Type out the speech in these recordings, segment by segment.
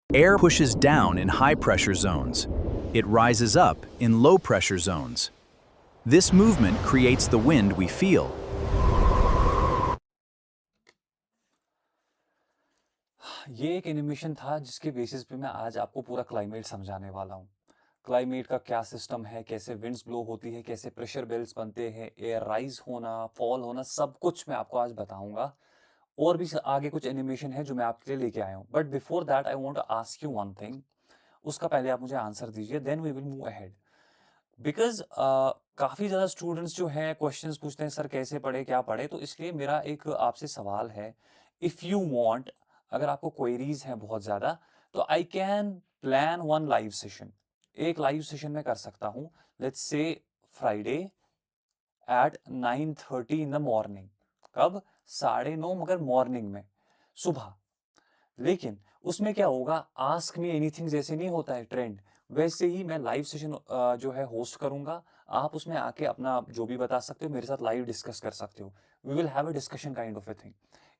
Air pushes down in high pressure zones. It rises up in low pressure zones. This movement creates the wind we feel. ये एक animation था जिसके basis पे मैं आज आपको पूरा क्लाइमेट समझाने वाला हूँ। क्लाइमेट का क्या सिस्टम है, कैसे विंड्स ब्लो होती है, कैसे प्रेशर बेल्ट्स बनते हैं, एयर राइज होना, फॉल होना, सब कुछ मैं आपको आज बताऊंगा। और भी आगे कुछ एनिमेशन है जो मैं आपके लिए लेके आया हूँ। But before that I want to ask you one thing. उसका पहले आप मुझे आंसर दीजिए, then we will move ahead. Because काफी ज्यादा स्टूडेंट्स जो हैं क्वेश्चंस पूछते हैं, सर कैसे पढ़े, क्या पढ़े, तो इसलिए मेरा एक आपसे सवाल है। इफ यू वांट, अगर आपको क्वेरीज हैं बहुत ज्यादा, तो I can plan one live session. एक लाइव सेशन में कर सकता हूं, let's say Friday at 9:30 in the morning. कब? 9:30, मगर मॉर्निंग में, सुबह। लेकिन उसमें क्या होगा, आस्क मी एनीथिंग जैसे नहीं होता है ट्रेंड, वैसे ही मैं लाइव सेशन जो है होस्ट करूंगा। आप उसमें आके अपना जो भी बता सकते हो, मेरे साथ लाइव डिस्कस कर सकते हो। We will have a discussion kind of a thing.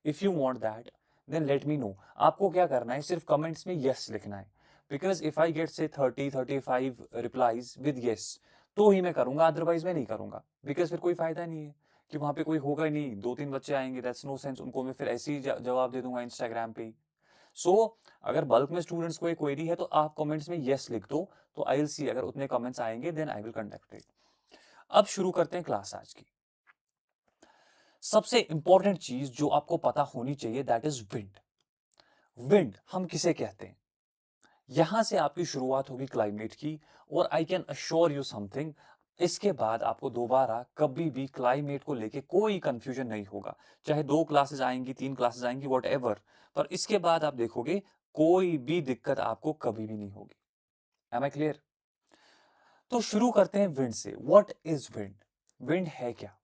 If you want that, then let me know. आपको क्या करना है, सिर्फ कमेंट्स में यस लिखना है। बिकॉज इफ आई गेट से 30-35 रिप्लाईज विद यस, तो ही मैं करूंगा, अदरवाइज मैं नहीं करूंगा। बिकॉज फिर कोई फायदा नहीं है कि वहां पे कोई होगा ही नहीं, 2-3 बच्चे आएंगे, दैट्स नो सेंस। उनको मैं फिर ऐसे ही जवाब दे दूंगा इंस्टाग्राम पे। सो अगर बल्क में स्टूडेंट्स को एक क्वेरी है, तो आप कमेंट्स में यस लिख दो, तो आई विल सी। अगर उतने कमेंट्स आएंगे, then I will conduct it. अब शुरू करते हैं क्लास आज की। सबसे इंपॉर्टेंट चीज जो आपको पता होनी चाहिए, दैट इज विंड। विंड हम किसे कहते हैं, यहां से आपकी शुरुआत होगी क्लाइमेट की। और I can assure you something, इसके बाद आपको दोबारा कभी भी क्लाइमेट को लेके कोई कंफ्यूजन नहीं होगा। चाहे 2 क्लासेस आएंगी, 3 क्लासेस आएंगी, वॉट एवर, पर इसके बाद आप देखोगे कोई भी दिक्कत आपको कभी भी नहीं होगी। Am I clear? तो शुरू करते हैं विंड से। What is wind? विंड है क्या?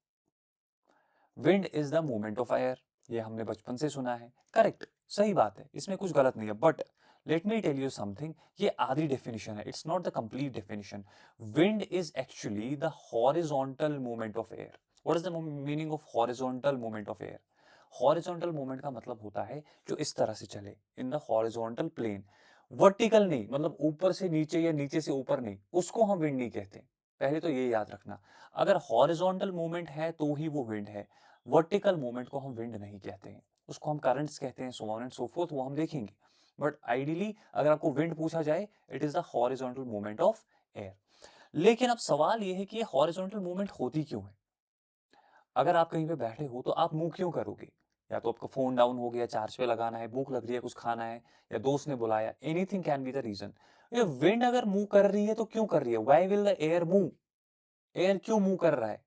Wind is the movement of air. ये हमने बचपन से सुना है, करेक्ट, सही बात है, इसमें कुछ गलत नहीं है। But let me tell you something, ये आधी डेफिनेशन है, it's not the complete definition. Wind is actually the horizontal movement of air. What is the meaning of horizontal movement of air? Horizontal movement का मतलब होता है जो इस तरह से चले, in the horizontal plane. Vertical नहीं, मतलब ऊपर से नीचे या नीचे से ऊपर नहीं, उसको हम विंड नहीं कहते। पहले तो ये याद रखना। अगर हॉरिजॉन्टल मूवमेंट है तो ही वो विंड है। वर्टिकल मूवमेंट को हम विंड नहीं कहते हैं, उसको हम करंट्स कहते हैं, so on and so fourth, वो हम देखेंगे। बट आइडियली अगर आपको विंड पूछा जाए, it is the horizontal movement of air. लेकिन अब सवाल ये है कि ये हॉरिजॉन्टल मूवमेंट होती क्यों है? अगर आप कहीं पे बैठे हो तो आप मुंह क्यों करोगे? या तो आपका फोन डाउन हो गया, चार्ज पे लगाना है, भूख लग रही है, कुछ खाना है, या दोस्त ने बुलाया, anything can be the reason. ये विंड अगर मूव कर रही है तो क्यों कर रही है? Why will the air move? Air क्यों मूव कर रहा है?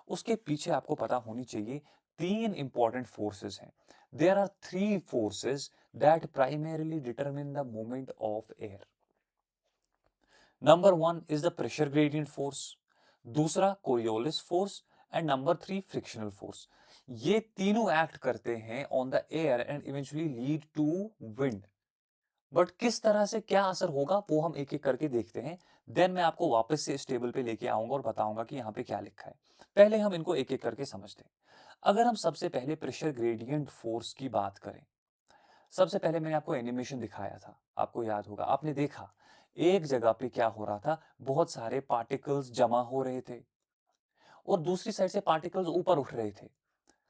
उसके पीछे आपको पता होनी चाहिए, 3 इंपॉर्टेंट फोर्सेस हैं। There are 3 forces that primarily determine the movement of air. Number 1 is the pressure gradient force, दूसरा Coriolis force, and number 3 frictional force. ये तीनों एक्ट करते हैं on the air and eventually lead to wind. But किस तरह से क्या असर होगा, वो हम एक एक करके देखते हैं। देन मैं आपको वापस से इस टेबल पे लेके आऊंगा और बताऊंगा कि यहाँ पे क्या लिखा है। पहले हम इनको एक एक करके समझते हैं। अगर हम सबसे पहले प्रेशर ग्रेडियंट फोर्स की बात करें, सबसे पहले मैंने आपको एनिमेशन दिखाया था, आपको याद होगा, आपने देखा एक जगह पे क्या हो रहा था, बहुत सारे पार्टिकल्स जमा हो रहे थे और दूसरी साइड से पार्टिकल्स ऊपर उठ रहे थे,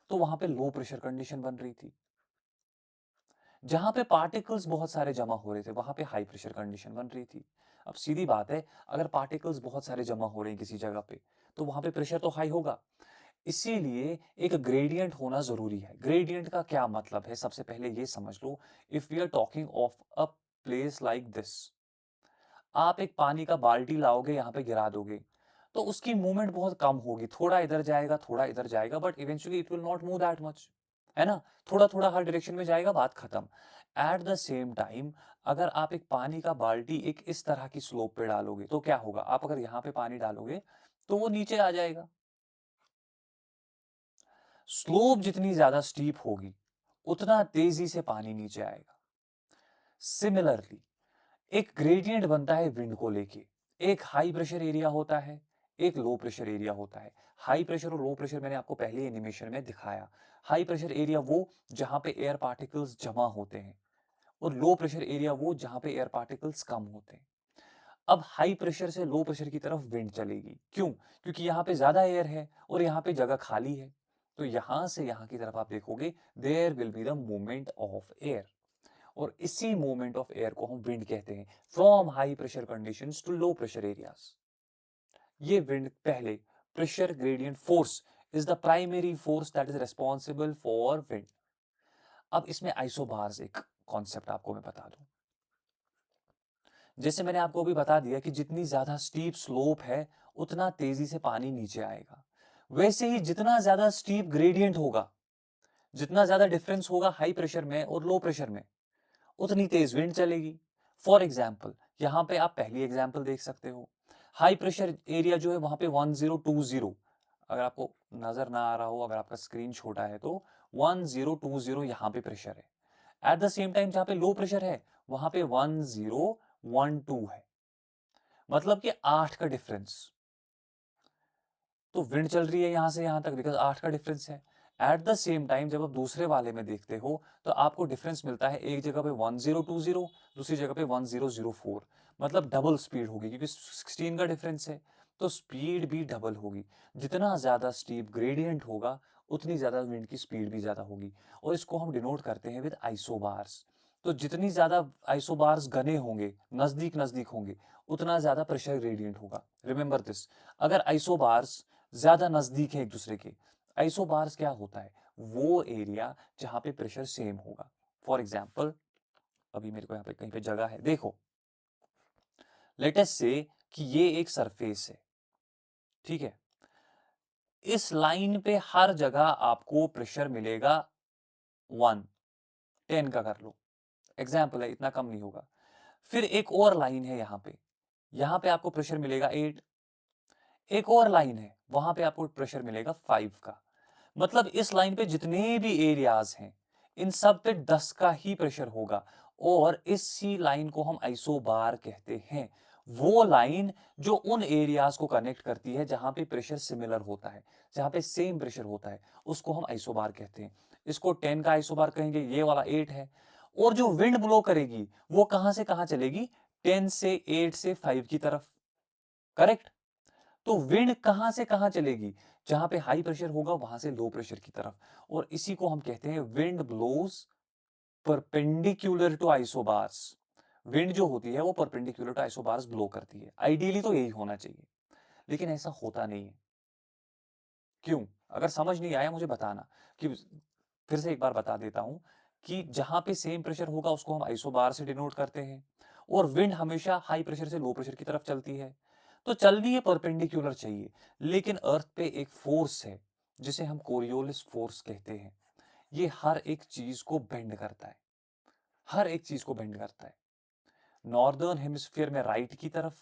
तो वहां पे लो प्रेशर कंडीशन बन रही थी। जहां पे पार्टिकल्स बहुत सारे जमा हो रहे थे, वहां पे हाई प्रेशर कंडीशन बन रही थी। अब सीधी बात है, अगर पार्टिकल्स बहुत सारे जमा हो रहे हैं किसी जगह पे, तो वहां पे प्रेशर तो हाई होगा। इसीलिए एक ग्रेडियंट होना जरूरी है। ग्रेडियंट का क्या मतलब है, सबसे पहले ये समझ लो। If we are talking of a place like this, आप एक पानी का बाल्टी लाओगे, यहां पे गिरा दोगे, तो उसकी मूवमेंट बहुत कम होगी, थोड़ा इधर जाएगा, थोड़ा इधर जाएगा, but eventually it will not move that much, है ना? थोड़ा थोड़ा हर डायरेक्शन में जाएगा, बात खत्म। एट द सेम टाइम, अगर आप एक पानी का बाल्टी एक इस तरह की स्लोप पे डालोगे, तो क्या होगा? आप अगर यहाँ पे पानी डालोगे, तो वो नीचे आ जाएगा। स्लोप जितनी ज्यादा स्टीप होगी, उतना तेजी से पानी नीचे आएगा। सिमिलरली एक ग्रेडियंट बनता है विंड को लेके। एक हाई प्रेशर एरिया होता है, एक लो प्रेशर एरिया होता है। हाई प्रेशर और लो प्रेशर मैंने आपको पहले एनिमेशन में दिखाया। हाई प्रेशर एरिया वो जहां पे एयर पार्टिकल्स जमा होते हैं, और लो प्रेशर एरिया वो जहां पे एयर पार्टिकल्स कम होते हैं। अब हाई प्रेशर से लो प्रेशर की तरफ विंड चलेगी, क्यों? क्योंकि यहाँ पे ज्यादा एयर है और यहाँ पे जगह खाली है। तो यहां से यहाँ की तरफ आप देखोगे there will be the movement of air, और इसी मूवमेंट ऑफ एयर को हम विंड कहते हैं, from high pressure conditions to low pressure areas. ये विंड पहले, pressure gradient force is the primary force that is responsible for wind. अब इसमें आइसोबार्स एक कॉन्सेप्ट आपको मैं बता दूं। जैसे मैंने आपको अभी बता दिया कि जितनी ज्यादा स्टीप स्लोप है उतना तेजी से पानी नीचे आएगा, वैसे ही जितना ज्यादा स्टीप ग्रेडियंट होगा, जितना ज्यादा डिफरेंस होगा हाई प्रेशर में और लो प्रेशर में, उतनी तेज विंड चलेगी। फॉर एग्जाम्पल यहां पे आप पहली एग्जाम्पल देख सकते हो, हाई प्रेशर एरिया जो है वहां पे 1020, अगर आपको नजर ना आ रहा हो, अगर आपका स्क्रीन छोटा है तो 1020 यहां पे प्रेशर है। एट द सेम टाइम जहां पे लो प्रेशर है वहां पे 1012 है, मतलब कि 8 का डिफरेंस। तो विंड चल रही है यहां से यहां तक बिकॉज 8 का डिफरेंस है। एट द सेम टाइम जब आप दूसरे वाले में देखते हो तो आपको डिफरेंस मिलता है, एक जगह पे 1020, दूसरी जगह पे 1004, मतलब डबल स्पीड होगी क्योंकि 16 का डिफरेंस है, तो स्पीड भी डबल होगी। जितना ज्यादा स्टीप ग्रेडियंट होगा उतनी ज्यादा विंड की स्पीड भी ज्यादा होगी, और इसको हम डिनोट करते हैं विद आइसोबार्स। तो जितनी ज्यादा आइसोबार्स घने होंगे, नजदीक नजदीक होंगे, उतना ज्यादा प्रेशर ग्रेडियंट होगा। रिमेंबर दिस, अगर आइसोबार्स ज्यादा नजदीक है एक दूसरे के, आइसोबार्स क्या होता है, वो एरिया जहां पे प्रेशर सेम होगा। फॉर एग्जाम्पल अभी मेरे को यहाँ पे कहीं पे जगह है, देखो लेट अस से कि ये एक सरफेस है, ठीक है। इस लाइन पे हर जगह आपको प्रेशर मिलेगा 1, 10 का कर लो, एग्जाम्पल है, इतना कम नहीं होगा। फिर एक और लाइन है यहाँ पे आपको प्रेशर मिलेगा 8, एक और लाइन है वहां पे आपको प्रेशर मिलेगा 5 का। मतलब इस लाइन पे जितने भी एरियाज हैं इन सब पे 10 का ही प्रेशर होगा, और इसी लाइन को हम आइसोबार कहते हैं। वो लाइन जो उन एरियाज को कनेक्ट करती है जहां पे प्रेशर सिमिलर होता है, जहां पे सेम प्रेशर होता है, उसको हम आइसोबार कहते हैं। इसको 10 का आइसोबार कहेंगे, ये वाला 8 है। और जो विंड ब्लो करेगी वो कहां से कहां चलेगी, 10 से 8 से 5 की तरफ, करेक्ट। तो विंड कहां से कहां चलेगी, जहां पे हाई प्रेशर होगा वहां से लो प्रेशर की तरफ, और इसी को हम कहते हैं wind blows perpendicular to isobars. Wind जो होती है वो परपेंडिकुलर टू आइसोबार्स ब्लो करती है। आइडियली तो यही होना चाहिए, लेकिन ऐसा होता नहीं है। क्यों? अगर समझ नहीं आया मुझे बताना, कि फिर से एक बार बता देता हूं कि जहां पे सेम प्रेशर होगा उसको हम आइसोबार से डिनोट करते हैं, और विंड हमेशा हाई प्रेशर से लो प्रेशर की तरफ चलती है। तो चलनी है परपेंडिकुलर चाहिए, लेकिन अर्थ पे एक फोर्स है जिसे हम कोरियोलिस फोर्स कहते हैं। ये हर एक चीज को बेंड करता है, हर एक चीज को बेंड करता है। नॉर्दर्न हेमिस्फीयर में राइट की तरफ,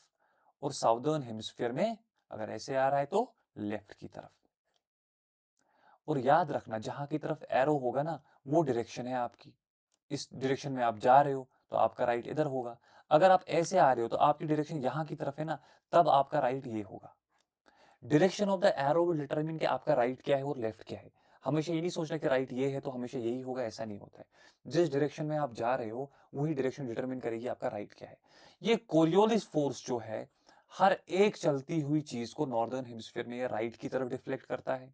और साउदर्न हेमिस्फीयर में अगर ऐसे आ रहा है तो लेफ्ट की तरफ। और याद रखना जहां की तरफ एरो होगा ना वो डायरेक्शन है आपकी, इस डायरेक्शन में आप जा रहे हो तो आपका राइट इधर होगा। अगर आप ऐसे आ रहे हो तो आपकी डायरेक्शन यहां की तरफ है ना, तब आपका राइट ये होगा। Direction of the arrow will determine कि आपका राइट क्या है और लेफ्ट क्या है। हमेशा ये नहीं सोचना कि राइट ये है तो हमेशा यही होगा, ऐसा नहीं होता है। जिस डायरेक्शन में आप जा रहे हो वही डायरेक्शन डिटरमिन करेगी आपका राइट क्या है। ये कोरियोलिस फोर्स जो है हर एक चलती हुई चीज को नॉर्दर्न हेमिस्फीयर में राइट की तरफ डिफ्लेक्ट करता है,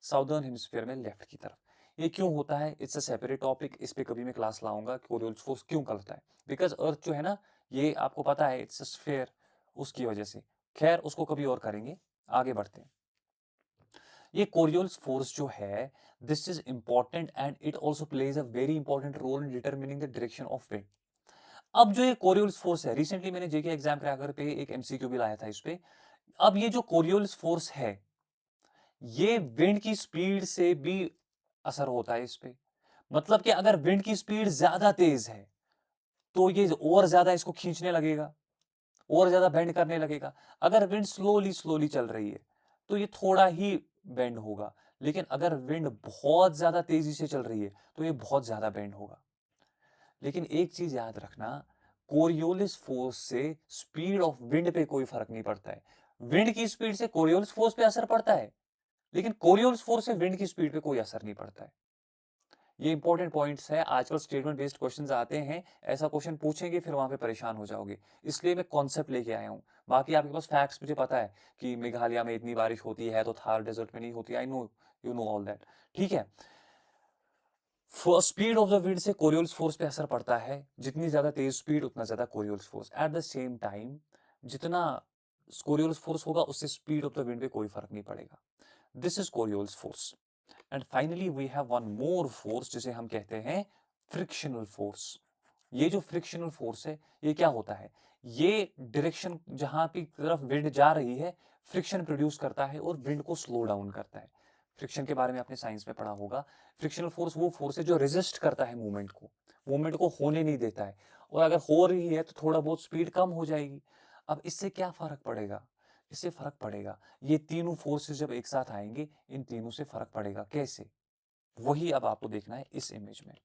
साउदर्न हेमिस्फीयर में लेफ्ट की तरफ। ये क्यों होता है, इट्स अ सेपरेट टॉपिक, इस पे कभी मैं क्लास लाऊंगा कोरियोलिस फोर्स क्यों करता है। बिकॉज अर्थ जो है ना, ये आपको पता है इट्स अ स्फीयर, उसकी वजह से। खैर उसको कभी और करेंगे, आगे बढ़ते हैं। ये कोरियोलिस फोर्स जो है this is important and it also plays a very important role in determining the direction of wind. अब जो ये कोरियोलिस फोर्स है, रिसेंटली मैंने जेके एग्जाम क्रैकर पे एक एमसीक्यू भी लाया था इस पे। अब ये जो कोरियोलिस फोर्स है ये विंड की स्पीड से भी असर होता है इस पे। मतलब कि अगर विंड की स्पीड ज्यादा तेज है तो ये और ज्यादा इसको खींचने लगेगा, और ज्यादा बेंड करने लगेगा। अगर विंड स्लोली स्लोली चल रही है तो ये थोड़ा ही बेंड होगा, लेकिन अगर विंड बहुत ज्यादा तेजी से चल रही है तो ये बहुत ज्यादा बेंड होगा। लेकिन एक चीज याद रखना, कोरियोलिस फोर्स से स्पीड ऑफ विंड पे कोई फर्क नहीं पड़ता है। विंड की स्पीड से कोरियोलिस फोर्स पे असर पड़ता है, लेकिन कोरियोलिस फोर्स से विंड की स्पीड पे कोई असर नहीं पड़ता है। ये इंपॉर्टेंट पॉइंट्स है, आजकल स्टेटमेंट बेस्ड क्वेश्चंस आते हैं, ऐसा क्वेश्चन पूछेंगे फिर वहां पे परेशान हो जाओगे, इसलिए मैं कॉन्सेप्ट लेके आया हूँ। बाकी आपके पास फैक्ट्स मुझे पता है कि मेघालय में इतनी बारिश होती है तो थार डेजर्ट में नहीं होती, I know, you know all that, ठीक है। स्पीड ऑफ द विंड से कोरियोलिस फोर्स पे असर पड़ता है, जितनी ज्यादा तेज स्पीड उतना ज्यादा Coriolis force. Eight the same time जितना कोरियोलिस फोर्स होगा उससे स्पीड ऑफ द विंड पे कोई फर्क नहीं पड़ेगा। This is Coriolis force. And finally we have one more force जिसे हम कहते हैं फ्रिक्शनल फोर्स। ये जो फ्रिक्शनल फोर्स है ये क्या होता है, ये डायरेक्शन जहां की तरफ विंड जा रही है फ्रिक्शन प्रोड्यूस करता है और विंड को स्लो डाउन करता है। फ्रिक्शन के बारे में आपने साइंस में पढ़ा होगा। फ्रिक्शनल फोर्स वो फोर्स है जो रेजिस्ट करता है मूवमेंट को होने नहीं देता है, और अगर हो रही है तो थोड़ा बहुत स्पीड कम हो जाएगी। अब इससे क्या फर्क पड़ेगा, इससे फर्क पड़ेगा ये तीनों फोर्सेस जब एक साथ आएंगे इन तीनों से फर्क पड़ेगा कैसे, वही अब आपको देखना है इस इमेज में।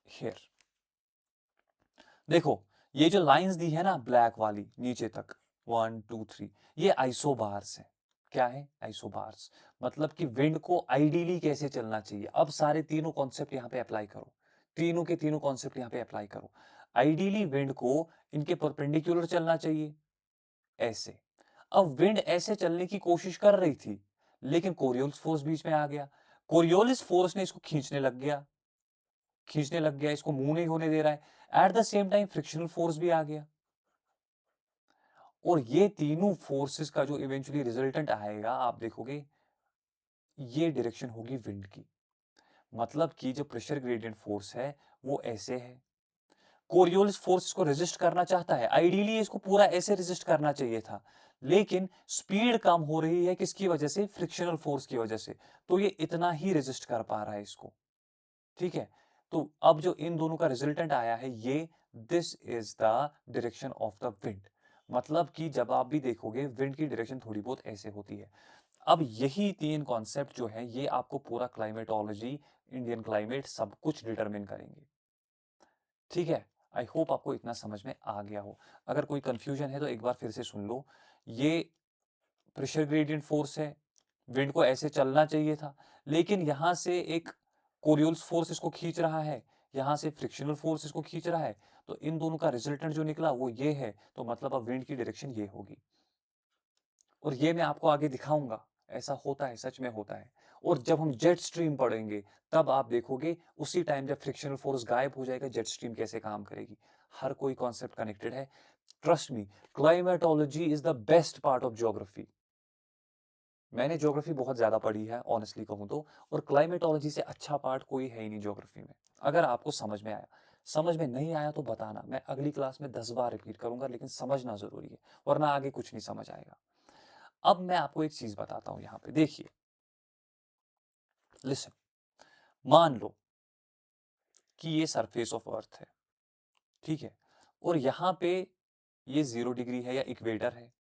हियर देखो, ये जो लाइंस दी है ना ब्लैक वाली नीचे तक 1 2 3, ये आइसोबार्स है। क्या है, आइसोबार्स। मतलब कि विंड को आइडियली कैसे चलना चाहिए। अब सारे तीनों कॉन्सेप्ट यहां पे अप्लाई करो, तीनों के तीनों कॉन्सेप्ट यहां पे अप्लाई करो। आइडियली विंड को इनके परपेंडिकुलर चलना चाहिए, ऐसे। अब विंड ऐसे चलने की कोशिश कर रही थी, लेकिन कोरियोलिस फोर्स बीच में आ गया। कोरियोलिस फोर्स ने इसको खींचने लग गया, इसको मूव नहीं होने दे रहा है। Eight the same time frictional force भी आ गया, और ये तीनों फोर्सेस का जो इवेंचुअली रिजल्टेंट आएगा आप देखोगे, ये डायरेक्शन होगी विंड की। मतलब कि जो प्रेशर ग्रेडियंट फोर्स है वो ऐसे है। कोरियोलिस फोर्स इसको रेजिस्ट करना चाहता है, आइडियली इसको पूरा ऐसे रेजिस्ट करना चाहिए था, लेकिन स्पीड कम हो रही है किसकी वजह से, फ्रिक्शनल फोर्स की वजह से, तो ये इतना ही रेजिस्ट कर पा रहा है इसको, ठीक है। तो अब जो इन दोनों का रिजल्टेंट आया है ये, this is the direction of the wind. मतलब कि जब आप भी देखोगे विंड की डायरेक्शन थोड़ी बहुत ऐसे होती है। अब यही तीन कॉन्सेप्ट जो है ये आपको पूरा क्लाइमेटोलॉजी, इंडियन क्लाइमेट सब कुछ डिटरमिन करेंगे, ठीक है। आई होप आपको इतना समझ में आ गया हो। अगर कोई कंफ्यूजन है तो एक बार फिर से सुन लो। ये प्रेशर ग्रेडियंट फोर्स है, विंड को ऐसे चलना चाहिए था, लेकिन यहां से एक कोरियोलिस फोर्स इसको खींच रहा है, यहां से फ्रिक्शनल फोर्स इसको खींच रहा है, तो इन दोनों का रिजल्टेंट जो निकला वो ये है, तो मतलब अब विंड की डायरेक्शन ये होगी। और ये मैं आपको आगे दिखाऊंगा, ऐसा होता है, सच में होता है। और जब हम जेट स्ट्रीम पढ़ेंगे तब आप देखोगे उसी टाइम जब फ्रिक्शनल फोर्स गायब हो जाएगा जेट स्ट्रीम कैसे काम करेगी। हर कोई कॉन्सेप्ट कनेक्टेड है, trust me. Climatology is the best part of geography. मैंने ज्योग्राफी बहुत ज्यादा पढ़ी है ऑनेस्टली कहूं तो, और क्लाइमेटोलॉजी से अच्छा पार्ट कोई है ही नहीं ज्योग्राफी में। अगर आपको समझ में आया, समझ में नहीं आया तो बताना, मैं अगली क्लास में 10 बार रिपीट करूंगा, लेकिन समझना जरूरी है, वरना आगे कुछ नहीं समझ आएगा। अब मैं आपको एक चीज बताता हूं, यहां पे देखिए, लिसन। मान लो कि ये सरफेस ऑफ अर्थ है, ठीक है, और यहां पे ये 0 डिग्री है या इक्वेटर है।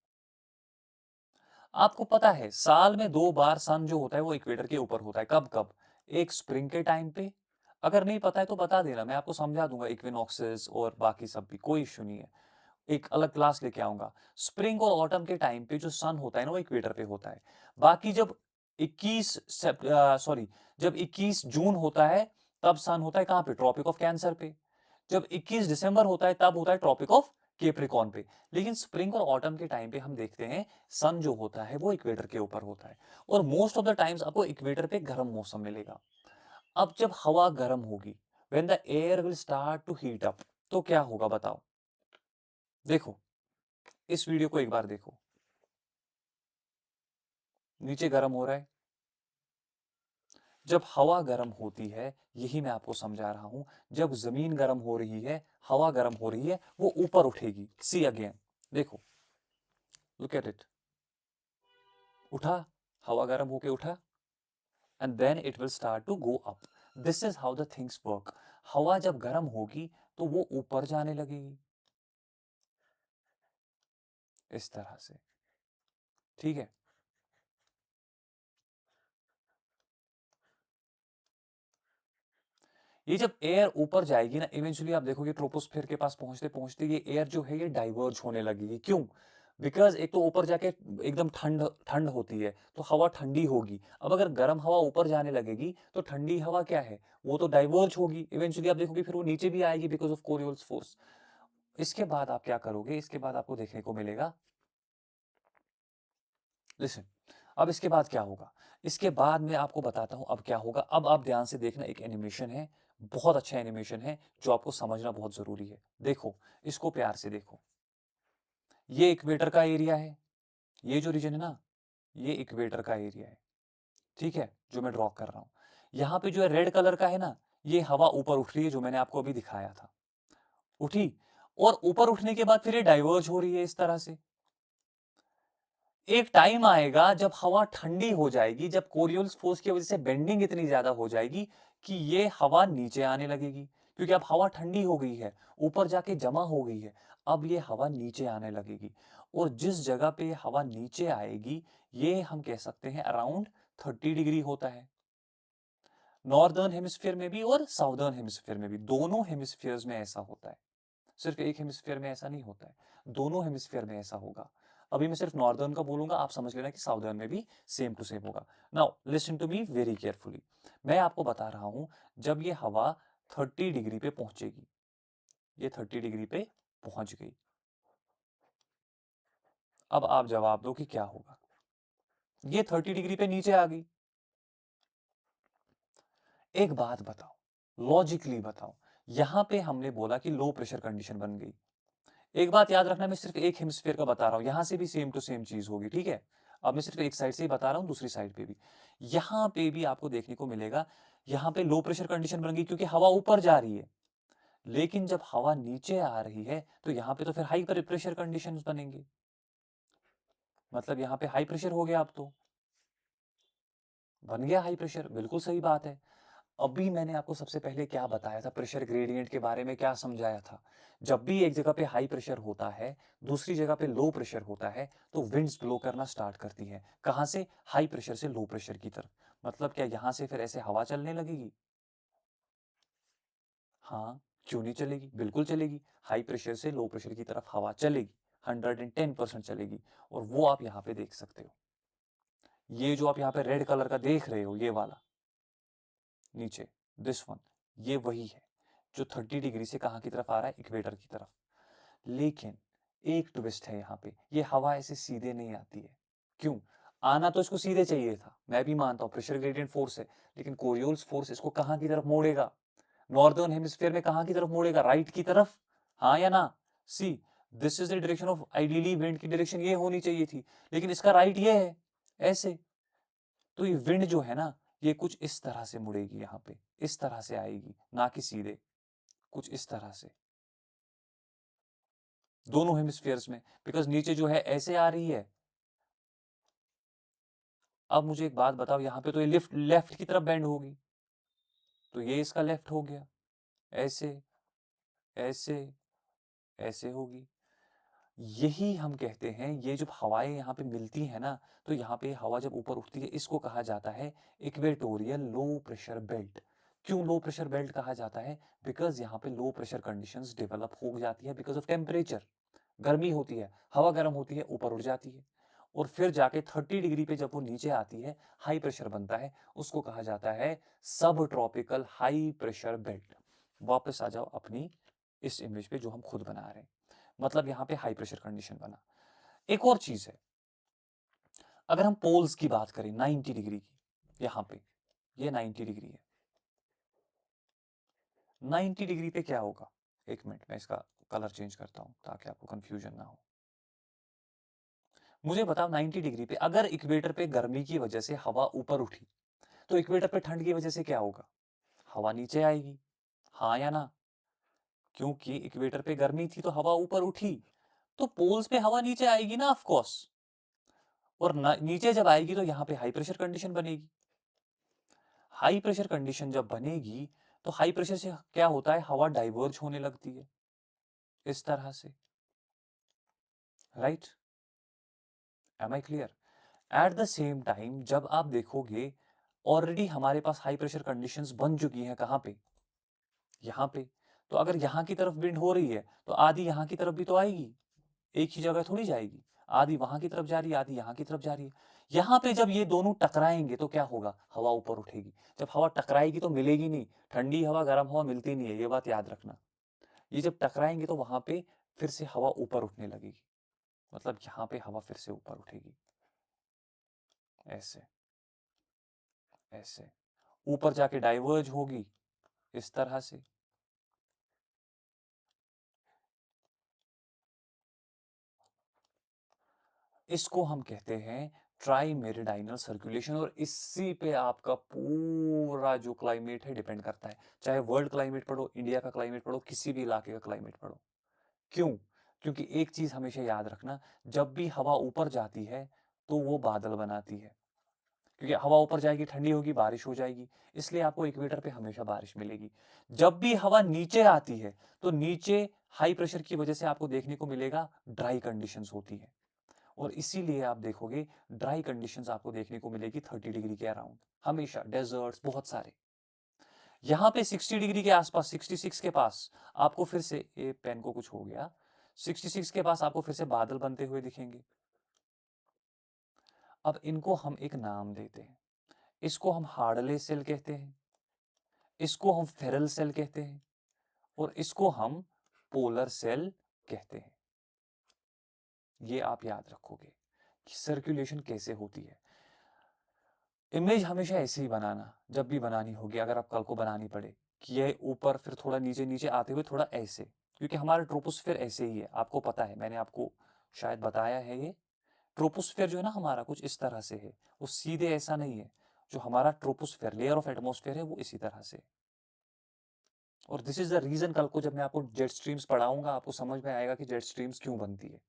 आपको पता है साल में 2 बार सन जो होता है वो इक्वेटर के ऊपर होता है, कब कब, एक स्प्रिंग के टाइम पे। अगर नहीं पता है तो बता देना, मैं आपको समझा दूंगा, इक्विनॉक्सेस और बाकी सब भी, कोई इश्यू नहीं है, एक अलग क्लास लेके आऊंगा। स्प्रिंग और ऑटम के टाइम पे जो सन होता है ना वो इक्वेटर पे होता है। बाकी जब 21 जून होता है तब सन होता है कहां पे, ट्रॉपिक ऑफ कैंसर पे। जब 21 दिसंबर होता है तब होता है ट्रॉपिक ऑफ केप्रिकॉन पे। लेकिन स्प्रिंग और ऑटम के टाइम पे हम देखते हैं सन जो होता है वो इक्वेटर के ऊपर होता है, और मोस्ट ऑफ द टाइम्स आपको इक्वेटर पे गर्म मौसम मिलेगा। अब जब हवा गर्म होगी, when the air will start to heat up, तो क्या होगा बताओ। देखो, इस वीडियो को एक बार देखो, नीचे गर्म हो रहा है। जब हवा गर्म होती है, यही मैं आपको समझा रहा हूं, जब जमीन गर्म हो रही है, हवा गर्म हो रही है, वो ऊपर उठेगी। सी अगेन, देखो, लुक एट इट, उठा, हवा गर्म होके उठा, and then it will start to go up. This is how the things work. हवा जब गर्म होगी तो वो ऊपर जाने लगेगी, इस तरह से, ठीक है। ये जब एयर ऊपर जाएगी ना, इवेंचुअली आप देखोगे ट्रोपोस्फेयर के पास पहुंचते पहुंचते ये एयर जो है ये डाइवर्ज होने लगेगी। क्यों, बिकॉज एक तो ऊपर जाके एकदम ठंड ठंड होती है तो हवा ठंडी होगी। अब अगर गर्म हवा ऊपर जाने लगेगी तो ठंडी हवा क्या है, वो तो डाइवर्ज होगी, इवेंचुअली आप देखोगे फिर वो नीचे भी आएगी बिकॉज ऑफ कोरियोल्स फोर्स। इसके बाद आप क्या करोगे, इसके बाद आपको देखने को मिलेगा, लिसन, अब इसके बाद क्या होगा, इसके बाद मैं आपको बताता हूं अब क्या होगा। अब आप ध्यान से देखना, एक एनिमेशन है, बहुत अच्छा एनिमेशन है जो आपको समझना बहुत जरूरी है। देखो, इसको प्यार से देखो, ये इक्वेटर का एरिया है, ये जो रीजन है ना, ये इक्वेटर का एरिया है, ठीक है, जो मैं ड्रॉ कर रहा हूं। यहां पे जो है रेड कलर का है ना, ये हवा ऊपर उठ रही है, जो मैंने आपको अभी दिखाया था, उठी, और ऊपर उठने के बाद फिर ये डाइवर्ज हो रही है इस तरह से। एक टाइम आएगा जब हवा ठंडी हो जाएगी, जब कोरियोल्स फोर्स की वजह से बेंडिंग इतनी ज्यादा हो जाएगी कि ये हवा नीचे आने लगेगी, क्योंकि अब हवा ठंडी हो गई है, ऊपर जाके जमा हो गई है, अब ये हवा नीचे आने लगेगी। और जिस जगह पे हवा नीचे आएगी, ये हम कह सकते हैं अराउंड 30 डिग्री होता है। नॉर्दर्न हेमिस्फीयर में भी और साउदर्न हेमिस्फीयर में भी, दोनों हेमिस्फीयर्स में ऐसा होता है, सिर्फ एक हेमिस्फीयर में ऐसा नहीं होता है, दोनों हेमिस्फीयर में ऐसा होगा। अभी मैं सिर्फ नॉर्दर्न का बोलूंगा, आप समझ लेना कि साउदर्न में भी सेम टू सेम होगा। Now listen to me very carefully, मैं आपको बता रहा हूं, जब ये हवा 30 डिग्री पे पहुंचेगी, ये 30 डिग्री पे पहुंच गई, अब आप जवाब दो कि क्या होगा। ये 30 डिग्री पे नीचे आ गई। एक बात बताओ, लॉजिकली बताओ, यहां पे हमने बोला कि लो प्रेशर कंडीशन बन गई। एक बात याद रखना, मैं सिर्फ एक हेमिस्फीयर का बता रहा हूं, यहां से भी सेम टू सेम चीज होगी, ठीक है। अब मैं सिर्फ एक साइड से ही बता रहा हूं, दूसरी साइड पे भी, यहां पे भी आपको देखने को मिलेगा, यहां पे लो प्रेशर कंडीशन बन गई क्योंकि हवा ऊपर जा रही है। लेकिन जब हवा नीचे आ रही है तो यहां पे तो फिर हाई प्रेशर कंडीशंस बनेंगे, मतलब यहां पे हाई प्रेशर हो गया, अब तो बन गया हाई प्रेशर, बिल्कुल सही बात है। अभी मैंने आपको सबसे पहले क्या बताया था, प्रेशर ग्रेडियंट के बारे में क्या समझाया था। जब भी एक जगह पे हाई प्रेशर होता है, दूसरी जगह पे लो प्रेशर होता है, तो विंड्स ब्लो करना स्टार्ट करती है। कहां से, हाई प्रेशर से लो प्रेशर की तरफ। मतलब क्या यहां से फिर ऐसे हवा चलने लगेगी? हाँ, क्यों नहीं चलेगी, बिल्कुल चलेगी। हाई प्रेशर से लो प्रेशर की तरफ हवा चलेगी, 110% चलेगी। और वो आप यहाँ पे देख सकते हो, ये जो आप यहाँ पे रेड कलर का देख रहे हो, ये वाला नीचे, दिस वन, ये वही है जो 30 डिग्री से कहां की तरफ आ रहा है, इक्वेटर की तरफ। लेकिन एक ट्विस्ट है यहाँ पे, ये हवा ऐसे सीधे नहीं आती है। क्यों? आना तो इसको सीधे चाहिए था, मैं भी मानता हूं प्रेशर ग्रेडियंट फोर्स है, लेकिन कोरियोल्स फोर्स इसको कहां की तरफ मोड़ेगा, नॉर्दर्न हेमिस्फीयर में कहां की तरफ मोड़ेगा, राइट की तरफ, हाँ या ना? See, this is the direction of, ideally wind की डायरेक्शन ये होनी चाहिए थी, लेकिन इसका राइट ये है, ऐसे। तो ये विंड जो है ना, ये कुछ इस तरह से मुड़ेगी, यहाँ पे इस तरह से आएगी, ना कि सीधे, कुछ इस तरह से, दोनों हेमिस्फीयर्स में, बिकॉज नीचे जो है ऐसे आ रही है। अब मुझे एक बात बताओ, यहाँ पे तो ये लेफ्ट लेफ्ट की तरफ बेंड होगी, तो ये इसका लेफ्ट हो गया, ऐसे ऐसे ऐसे होगी। यही हम कहते हैं, ये जब हवाएं यहाँ पे मिलती है ना, तो यहाँ पे हवा जब ऊपर उठती है, इसको कहा जाता है इक्वेटोरियल लो प्रेशर बेल्ट। क्यों लो प्रेशर बेल्ट कहा जाता है? बिकॉज यहाँ पे लो प्रेशर कंडीशंस डेवलप हो जाती है, बिकॉज ऑफ टेम्परेचर, गर्मी होती है, हवा गर्म होती है, ऊपर उठ जाती है, और फिर जाके 30 डिग्री पे जब वो नीचे आती है, हाई प्रेशर बनता है, उसको कहा जाता है सब ट्रॉपिकल हाई प्रेशर बेल्ट। वापस आ जाओ अपनी इस इमेज पे जो हम खुद बना रहे हैं, मतलब यहां पे हाई प्रेशर कंडीशन बना। एक और चीज है, अगर हम पोल्स की बात करें 90 डिग्री की, यहां पे ये 90 डिग्री है, 90 डिग्री पे क्या होगा, एक मिनट मैं इसका कलर चेंज करता हूं ताकि आपको कंफ्यूजन ना हो। मुझे बताओ 90 डिग्री पे अगर इक्वेटर पे गर्मी की वजह से हवा ऊपर उठी, तो इक्वेटर पे ठंड की वजह से क्या होगा, हवा नीचे आएगी, हाँ या ना? क्योंकि इक्वेटर पे गर्मी थी तो हवा ऊपर उठी, तो पोल्स पे हवा नीचे आएगी ना, ऑफ कोर्स। और नीचे जब आएगी तो यहाँ पे हाई प्रेशर कंडीशन बनेगी। हाई प्रेशर कंडीशन जब बनेगी, तो हाई प्रेशर से क्या होता है, हवा डाइवर्ज होने लगती है इस तरह से, right? Am I clear? At the same time जब आप देखोगे, ऑलरेडी हमारे पास हाई प्रेशर कंडीशंस बन चुकी हैं, कहां पे, यहां पे। तो अगर यहां की तरफ विंड हो रही है, तो आधी यहां की तरफ भी तो आएगी, एक ही जगह थोड़ी जाएगी। आधी वहां की तरफ जा रही है, आधी यहाँ की तरफ जा रही है। यहाँ पे जब ये दोनों टकराएंगे तो क्या होगा, हवा ऊपर उठेगी। जब हवा टकराएगी तो मिलेगी नहीं, ठंडी हवा गर्म हवा मिलती नहीं है, ये बात याद रखना। ये जब टकराएंगे तो वहां पे फिर से हवा ऊपर उठने लगेगी, मतलब यहाँ पे हवा फिर से ऊपर उठेगी, ऐसे ऐसे ऊपर जाके डाइवर्ज होगी इस तरह से। इसको हम कहते हैं ट्राई मेरिडाइनल सर्कुलेशन, और इसी पे आपका पूरा जो क्लाइमेट है डिपेंड करता है। चाहे वर्ल्ड क्लाइमेट पढ़ो, इंडिया का क्लाइमेट पढ़ो, किसी भी इलाके का क्लाइमेट पढ़ो। क्यों? क्योंकि एक चीज हमेशा याद रखना, जब भी हवा ऊपर जाती है तो वो बादल बनाती है, क्योंकि हवा ऊपर जाएगी ठंडी होगी बारिश हो जाएगी, इसलिए आपको इक्वेटर पे हमेशा बारिश मिलेगी। जब भी हवा नीचे आती है तो नीचे हाई प्रेशर की वजह से आपको देखने को मिलेगा ड्राई कंडीशंस होती है, और इसीलिए आप देखोगे ड्राई कंडीशंस आपको देखने को मिलेगी 30 डिग्री के अराउंड, हमेशा डेजर्ट्स बहुत सारे। यहाँ पे 60 डिग्री के आसपास, 66 के पास आपको फिर से, ये पेन को कुछ हो गया, 66 के पास आपको फिर से बादल बनते हुए दिखेंगे। अब इनको हम एक नाम देते हैं, इसको हम हार्डले सेल कहते हैं, इसको हम फेरल सेल कहते हैं, और इसको हम पोलर सेल कहते हैं। ये आप याद रखोगे कि सर्कुलेशन कैसे होती है। इमेज हमेशा ऐसे ही बनाना, जब भी बनानी होगी, अगर आप कल को बनानी पड़े, कि ये ऊपर फिर थोड़ा नीचे नीचे आते हुए थोड़ा ऐसे, क्योंकि हमारा ट्रोपोस्फेयर ऐसे ही है, आपको पता है, मैंने आपको शायद बताया है। ये ट्रोपोस्फेयर जो है ना हमारा, कुछ इस तरह से है, वो सीधे ऐसा नहीं है। जो हमारा ट्रोपोस्फेयर लेयर ऑफ एटमॉस्फेयर है वो इसी तरह से। और दिस इज द रीजन, कल को जब मैं आपको जेट स्ट्रीम्स पढ़ाऊंगा आपको समझ में आएगा कि जेट स्ट्रीम्स क्यों बनती है।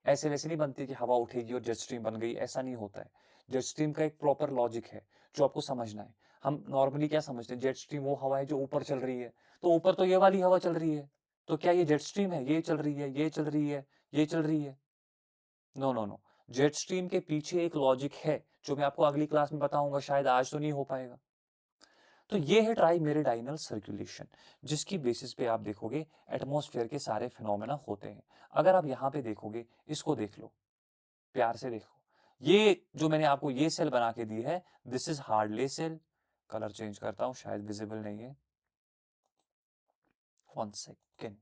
ऐसे वैसे नहीं बनती कि हवा उठेगी और जेट स्ट्रीम बन गई, ऐसा नहीं होता है। जेट स्ट्रीम का एक प्रॉपर लॉजिक है जो आपको समझना है। हम नॉर्मली क्या समझते हैं, जेट स्ट्रीम वो हवा है जो ऊपर चल रही है, तो ऊपर तो ये वाली हवा चल रही है, तो क्या ये जेट स्ट्रीम है, ये चल रही है, ये चल रही है, ये चल रही है? No no no, jet stream के पीछे एक लॉजिक है जो मैं आपको अगली क्लास में बताऊंगा, शायद आज तो नहीं हो पाएगा। तो ये है ट्राई मेरिडाइनल सर्कुलेशन, जिसकी बेसिस पे आप देखोगे एटमॉस्फेयर के सारे फिनोमेना होते हैं। अगर आप यहाँ पे देखोगे, इसको देख लो, प्यार से देखो, ये जो मैंने आपको ये सेल बना के दी है, this is Hadley cell. Colour change करता हूं, शायद विजिबल नहीं है, 1 सेकेंड,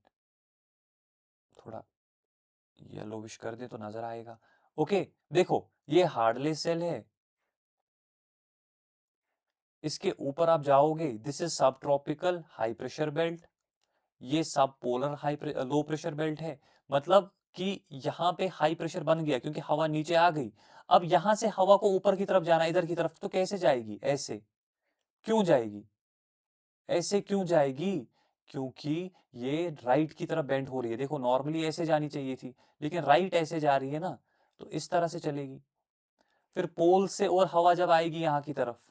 थोड़ा येलोविश कर दे तो नजर आएगा। ओके, देखो ये हार्डले सेल है, इसके ऊपर आप जाओगे, दिस इज सब ट्रॉपिकल हाई प्रेशर बेल्ट, ये सब पोलर लो प्रेशर बेल्ट है। मतलब कि यहाँ पे हाई प्रेशर बन गया क्योंकि हवा नीचे आ गई। अब यहां से हवा को ऊपर की तरफ जाना, इधर की तरफ, तो कैसे जाएगी, ऐसे क्यों जाएगी, ऐसे क्यों जाएगी? क्योंकि ये राइट की तरफ बेंड हो रही है। देखो नॉर्मली ऐसे जानी चाहिए थी, लेकिन राइट ऐसे जा रही है ना, तो इस तरह से चलेगी। फिर पोल से और हवा जब आएगी यहाँ की तरफ,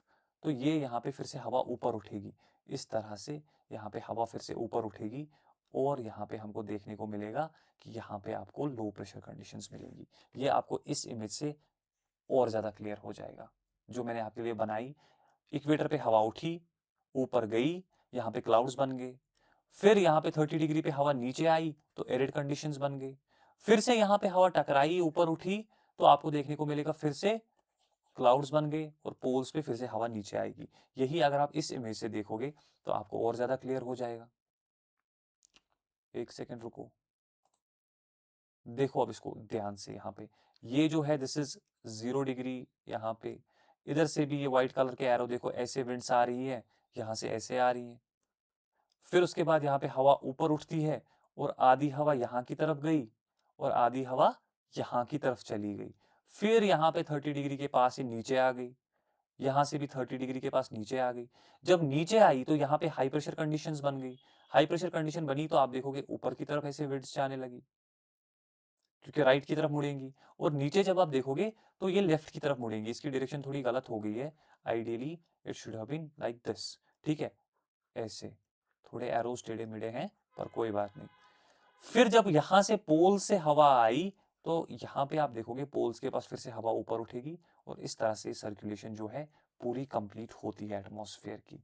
तो ये यहाँ पे फिर से हवा ऊपर उठेगी, इस तरह से यहाँ पे हवा फिर से ऊपर उठेगी, और यहाँ पे हमको देखने को मिलेगा कि यहाँ पे आपको लो प्रेशर कंडीशंस मिलेंगी। ये आपको इस इमेज से और ज्यादा क्लियर हो जाएगा जो मैंने आपके लिए बनाई। इक्वेटर पे हवा उठी, ऊपर गई, यहाँ पे क्लाउड्स बन गए, फिर यहाँ पे 30 डिग्री पे हवा नीचे आई तो एरिड कंडीशंस बन गई, फिर से यहाँ पे हवा टकराई ऊपर उठी तो आपको देखने को मिलेगा फिर से क्लाउड्स बन गए, और पोल्स पे फिर से हवा नीचे आएगी। यही अगर आप इस इमेज से देखोगे तो आपको और ज्यादा क्लियर हो जाएगा। 1 सेकेंड रुको, देखो अब इसको ध्यान से, यहाँ पे ये जो है दिस इज 0 डिग्री, यहाँ पे इधर से भी ये व्हाइट कलर के एरो देखो, ऐसे विंड्स आ रही है, यहाँ से ऐसे आ रही है। फिर उसके बाद यहाँ पे हवा ऊपर उठती है, और आधी हवा यहाँ की तरफ गई और आधी हवा यहाँ की तरफ चली गई। फिर यहाँ पे 30 डिग्री के पास ही नीचे आ गई, यहाँ से भी 30 डिग्री के पास नीचे आ गई। जब नीचे आई तो यहाँ पे हाई प्रेशर कंडीशंस बन गई। हाई प्रेशर कंडीशन बनी तो आप देखोगे ऊपर की तरफ ऐसे विंड्स जाने लगी, क्योंकि राइट की तरफ मुड़ेंगी। और नीचे जब आप देखोगे तो ये लेफ्ट की तरफ मुड़ेंगी। इसकी डायरेक्शन थोड़ी गलत हो गई है, ideally it should have been like this, ठीक है, ऐसे थोड़े एरोस टेढ़े मेढ़े हैं, पर कोई बात नहीं। फिर जब यहां से पोल से हवा आई तो यहाँ पे आप देखोगे पोल्स के पास फिर से हवा ऊपर उठेगी, और इस तरह से सर्कुलेशन जो है पूरी कंप्लीट होती है एटमॉस्फेयर की।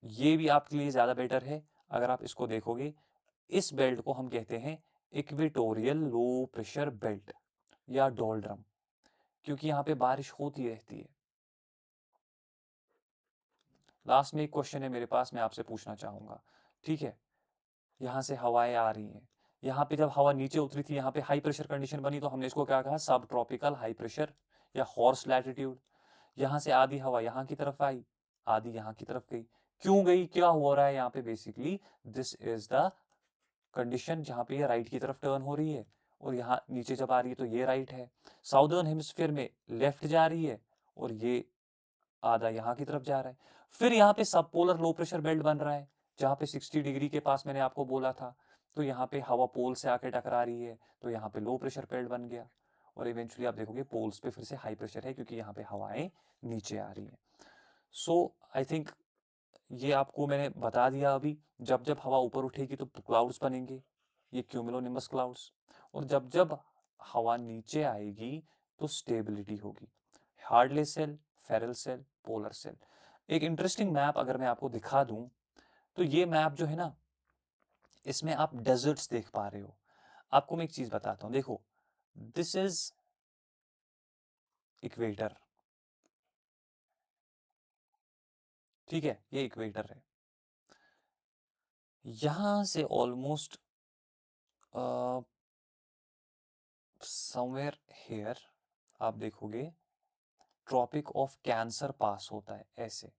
ये भी आपके लिए ज्यादा बेटर है अगर आप इसको देखोगे। इस बेल्ट को हम कहते हैं इक्वेटोरियल लो प्रेशर बेल्ट या डोल्ड्रम, क्योंकि यहाँ पे बारिश होती रहती है। लास्ट में एक क्वेश्चन है मेरे पास, मैं आपसे पूछना चाहूंगा, ठीक है। यहाँ से हवाएं आ रही हैं, यहाँ पे जब हवा नीचे उतरी थी यहाँ पे हाई प्रेशर कंडीशन बनी, तो हमने इसको क्या कहा, सब ट्रॉपिकल हाई प्रेशर या हॉर्स लैटिट्यूड। यहाँ से आधी हवा यहाँ की तरफ आई, आधी यहाँ की तरफ गई। क्यों गई, क्या हो रहा है यहाँ पे, basically this is the condition जहाँ पे ये राइट की तरफ टर्न हो रही है, और यहाँ नीचे जब आ रही है तो ये राइट है। साउदर्न हेमिस्फीयर में लेफ्ट जा रही है, और ये आधा यहाँ की तरफ जा रहा है। फिर यहाँ पे सब पोलर लो प्रेशर बेल्ट बन रहा है, जहाँ पे 60 डिग्री के पास मैंने आपको बोला था, तो यहाँ पे हवा पोल से आके टकरा रही है, तो यहाँ पे लो प्रेशर बेल्ट बन गया। और इवेंचुअली आप देखोगे पोल्स पे फिर से हाई प्रेशर है, क्योंकि यहाँ पे हवाएं नीचे आ रही हैं। सो आई थिंक ये आपको मैंने बता दिया अभी। जब जब हवा ऊपर उठेगी तो क्लाउड्स बनेंगे, ये क्यूमुलोनिम्बस क्लाउड्स, और जब जब हवा नीचे आएगी तो स्टेबिलिटी होगी। Hadley cell, Ferrel cell, polar cell. एक इंटरेस्टिंग मैप अगर मैं आपको दिखा दूं, तो ये मैप जो है ना, इसमें आप डेजर्ट्स देख पा रहे हो। आपको मैं एक चीज बताता हूं, देखो, दिस इज इक्वेटर, ठीक है, ये इक्वेटर है। यहां से ऑलमोस्ट समवेयर हेयर आप देखोगे ट्रॉपिक ऑफ कैंसर पास होता है ऐसे,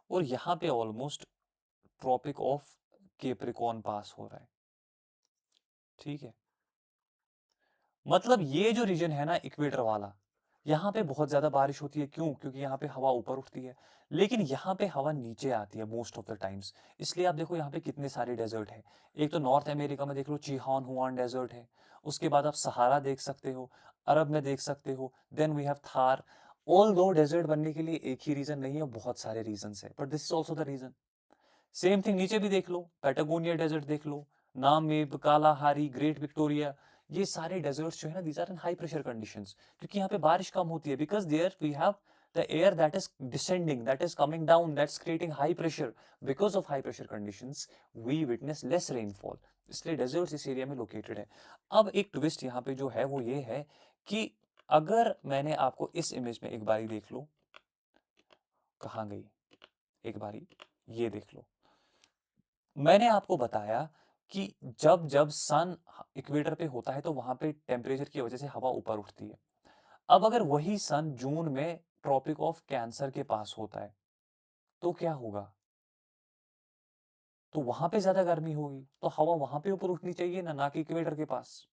और यहां पे ऑलमोस्ट ट्रॉपिक ऑफ केप्रिकॉर्न पास हो रहा है, ठीक है। मतलब ये जो रीजन है ना इक्वेटर वाला, यहाँ पे बहुत ज्यादा बारिश होती है। क्यों, क्योंकि यहाँ पे हवा ऊपर उठती है, लेकिन यहाँ पे हवा नीचे आती है मोस्ट ऑफ द टाइम्स। इसलिए आप देखो यहाँ पे कितने सारे डेजर्ट है। एक तो नॉर्थ अमेरिका में देख लो, चिहान हुआन डेजर्ट है, उसके बाद आप सहारा देख सकते हो, अरब में देख सकते हो, then we have Thar. Although desert बनने के लिए एक ही रीजन नहीं है, बहुत सारे रीजन है, but this is also the reason. Same thing नीचे भी देख लो, पैटागोनिया डेजर्ट देख लो, नामीब, कालाहारी, ग्रेट विक्टोरिया, ये सारे डेजर्ट्स जो है ना, these are in high pressure conditions, क्योंकि यहाँ पे बारिश कम होती है, because there we have the air that is descending, that is coming down, that's creating high pressure. Because of high pressure conditions we witness less rainfall, इसलिए desserts इस area में लोकेटेड है। अब एक ट्विस्ट यहाँ पे जो है वो ये है कि अगर मैंने आपको इस इमेज में एक बारी देख लो, कहाँ गई, एक बारी ये देख लो, मैंने आपको बताया कि जब जब सन इक्वेटर पे होता है तो वहां पे टेम्परेचर की वजह से हवा ऊपर उठती है। अब अगर वही सन जून में ट्रॉपिक ऑफ कैंसर के पास होता है तो क्या होगा, तो वहां पे ज्यादा गर्मी होगी, तो हवा वहां पे ऊपर उठनी चाहिए ना, ना कि इक्वेटर के पास।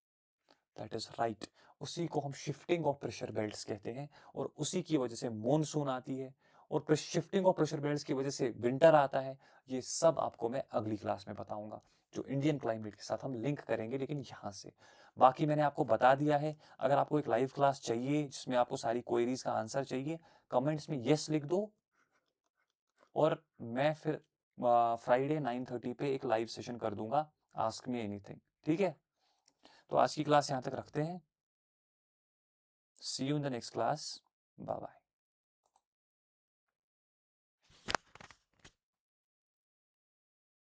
That is right. उसी को हम शिफ्टिंग ऑफ प्रेशर बेल्ट्स कहते हैं, और उसी की वजह से मॉनसून आती है, और शिफ्टिंग ऑफ प्रेशर बेल्ट्स की वजह से विंटर आता है। ये सब आपको मैं अगली क्लास में बताऊंगा, जो इंडियन क्लाइमेट के साथ हम लिंक करेंगे, लेकिन यहाँ से बाकी मैंने आपको बता दिया है। अगर आपको एक लाइव क्लास चाहिए जिसमें आपको सारी क्वेरीज का आंसर चाहिए, कमेंट्स में यस लिख दो, और मैं फिर फ्राइडे 9:30 पे एक लाइव सेशन कर दूंगा, आस्क मी एनीथिंग, ठीक है। तो आज की क्लास यहाँ तक रखते हैं। See you in the next class, bye bye.